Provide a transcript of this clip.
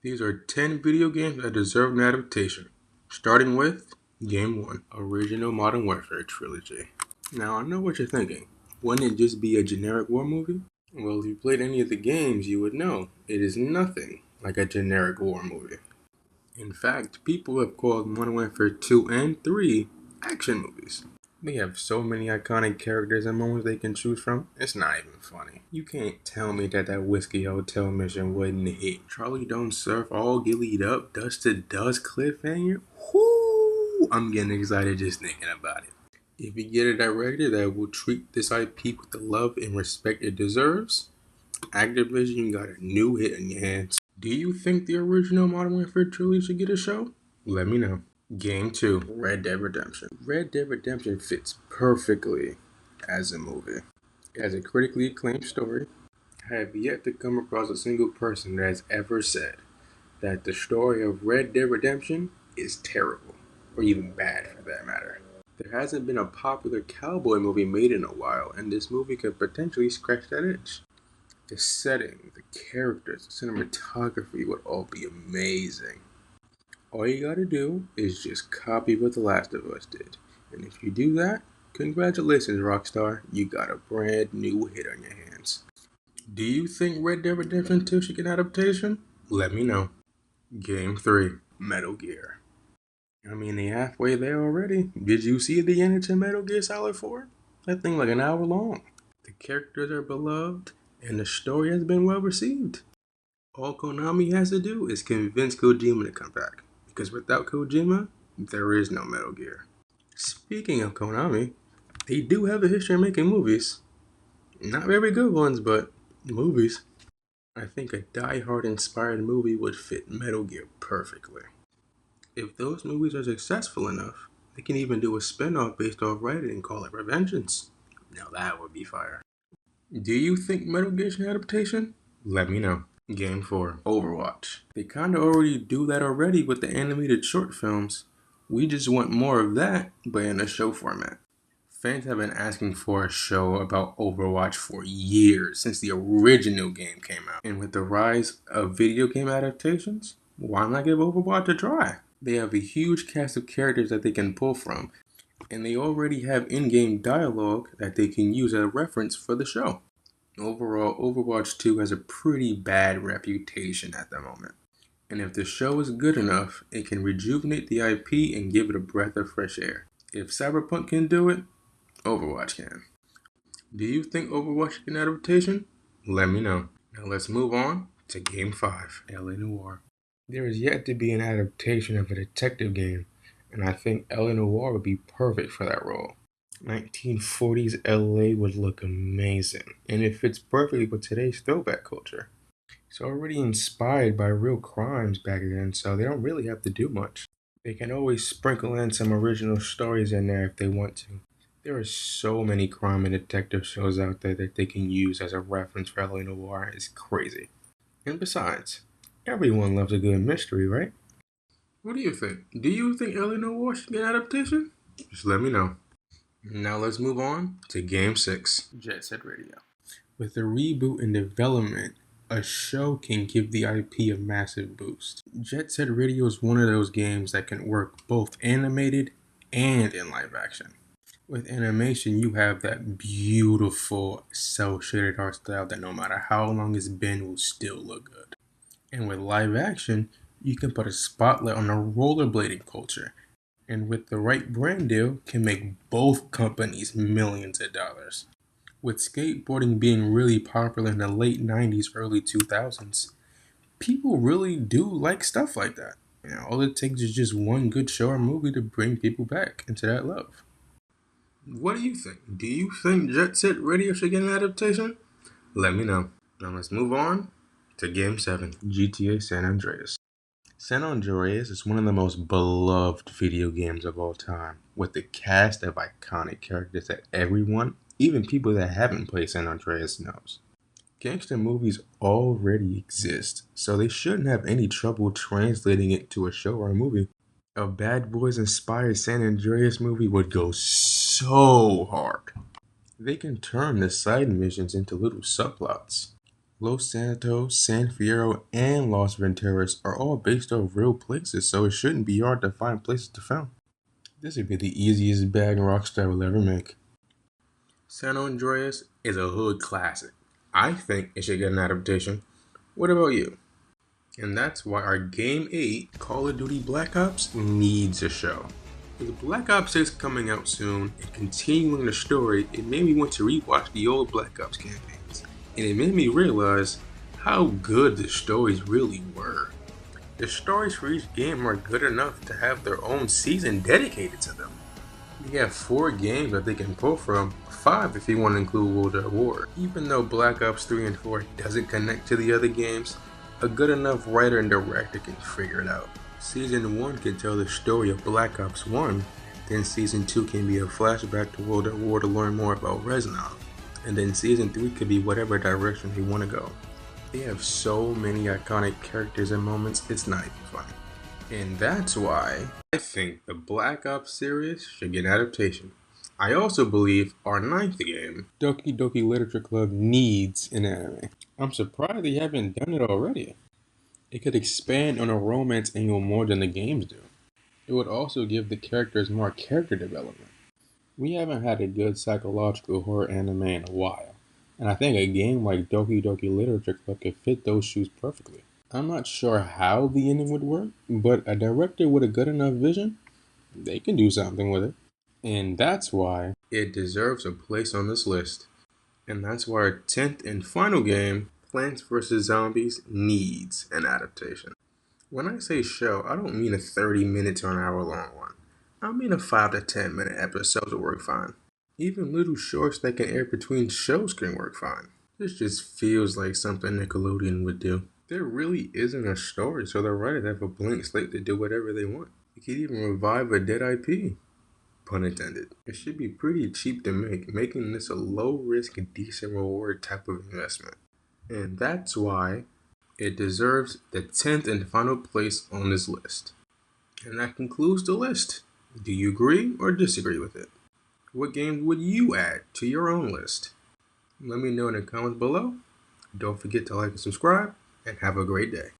These are 10 video games that deserve an adaptation, starting with Game 1, Original Modern Warfare Trilogy. Now I know what you're thinking, wouldn't it just be a generic war movie? Well, if you played any of the games, you would know it is nothing like a generic war movie. In fact, people have called Modern Warfare 2 and 3 action movies. They have so many iconic characters and moments they can choose from, it's not even funny. You can't tell me that Whiskey Hotel mission wouldn't hit. Charlie Don't Surf all gillied up, dust to dust cliffhanger. Whoo! I'm getting excited just thinking about it. If you get a director that will treat this IP with the love and respect it deserves, Activision got a new hit in your hands. Do you think the original Modern Warfare trilogy should get a show? Let me know. Game 2, Red Dead Redemption. Red Dead Redemption fits perfectly as a movie. It has a critically acclaimed story. I have yet to come across a single person that has ever said that the story of Red Dead Redemption is terrible, or even bad for that matter. There hasn't been a popular cowboy movie made in a while, and this movie could potentially scratch that itch. The setting, the characters, the cinematography would all be amazing. All you gotta do is just copy what The Last of Us did. And if you do that, congratulations, Rockstar. You got a brand new hit on your hands. Do you think Red Dead Redemption 2 should get an adaptation? Let me know. Game 3, Metal Gear. I mean, they halfway there already. Did you see the end to Metal Gear Solid 4? That thing like an hour long. The characters are beloved, and the story has been well received. All Konami has to do is convince Kojima to come back, because without Kojima, there is no Metal Gear. Speaking of Konami, they do have a history of making movies. Not very good ones, but movies. I think a Die Hard inspired movie would fit Metal Gear perfectly. If those movies are successful enough, they can even do a spin-off based off Reddit and call it Revengeance. Now that would be fire. Do you think Metal Gear should adaptation? Let me know. Game 4, Overwatch. They kinda already do that already with the animated short films. We just want more of that, but in a show format. Fans have been asking for a show about Overwatch for years, since the original game came out. And with the rise of video game adaptations, why not give Overwatch a try? They have a huge cast of characters that they can pull from, and they already have in-game dialogue that they can use as a reference for the show. Overall, Overwatch 2 has a pretty bad reputation at the moment. And if the show is good enough, it can rejuvenate the IP and give it a breath of fresh air. If Cyberpunk can do it, Overwatch can. Do you think Overwatch should get an adaptation? Let me know. Now let's move on to Game 5, LA Noire. There is yet to be an adaptation of a detective game, and I think LA Noire would be perfect for that role. 1940s LA would look amazing, and it fits perfectly with today's throwback culture. It's already inspired by real crimes back then, so they don't really have to do much. They can always sprinkle in some original stories in there if they want to. There are so many crime and detective shows out there that they can use as a reference for LA Noire. It's crazy. And besides, everyone loves a good mystery, right? What do you think? Do you think LA Noire should get an adaptation? Just let me know. Now let's move on to Game 6, Jet Set Radio. With the reboot and development, a show can give the IP a massive boost. Jet Set Radio is one of those games that can work both animated and in live action. With animation, you have that beautiful cel-shaded art style that no matter how long it's been will still look good. And with live action, you can put a spotlight on the rollerblading culture, and with the right brand deal, can make both companies millions of dollars. With skateboarding being really popular in the late 90s, early 2000s, people really do like stuff like that. All it takes is just one good show or movie to bring people back into that love. What do you think? Do you think Jet Set Radio should get an adaptation? Let me know. Now let's move on to Game 7, GTA San Andreas. San Andreas is one of the most beloved video games of all time, with a cast of iconic characters that everyone, even people that haven't played San Andreas, knows. Gangster movies already exist, so they shouldn't have any trouble translating it to a show or a movie. A Bad Boys inspired San Andreas movie would go so hard. They can turn the side missions into little subplots. Los Santos, San Fierro, and Los Venturas are all based off real places, so it shouldn't be hard to find places to film. This would be the easiest bag Rockstar will ever make. San Andreas is a hood classic. I think it should get an adaptation. What about you? And that's why our Game 8, Call of Duty Black Ops, needs a show. With Black Ops 6 coming out soon and continuing the story, it made me want to rewatch the old Black Ops campaigns. And it made me realize how good the stories really were. The stories for each game are good enough to have their own season dedicated to them. We have 4 games that they can pull from, 5 if you want to include World at War. Even though Black Ops 3 and 4 doesn't connect to the other games, a good enough writer and director can figure it out. Season 1 can tell the story of Black Ops 1, then Season 2 can be a flashback to World at War to learn more about Reznov, and then Season 3 could be whatever direction they want to go. They have so many iconic characters and moments, it's not even funny. And that's why I think the Black Ops series should get an adaptation. I also believe our 9th game, Doki Doki Literature Club, needs an anime. I'm surprised they haven't done it already. It could expand on a romance angle more than the games do. It would also give the characters more character development. We haven't had a good psychological horror anime in a while, and I think a game like Doki Doki Literature Club could fit those shoes perfectly. I'm not sure how the ending would work, but a director with a good enough vision, they can do something with it. And that's why it deserves a place on this list. And that's why our 10th and final game, Plants vs. Zombies, needs an adaptation. When I say show, I don't mean a 30-minute to an hour long one. I mean a 5 to 10 minute episode will work fine. Even little shorts that can air between shows can work fine. This just feels like something Nickelodeon would do. There really isn't a story, so the writers have a blank slate to do whatever they want. You could even revive a dead IP. Pun intended. It should be pretty cheap to make, making this a low-risk, decent reward type of investment. And that's why it deserves the 10th and final place on this list. And that concludes the list. Do you agree or disagree with it? What games would you add to your own list? Let me know in the comments below. Don't forget to like and subscribe, and have a great day.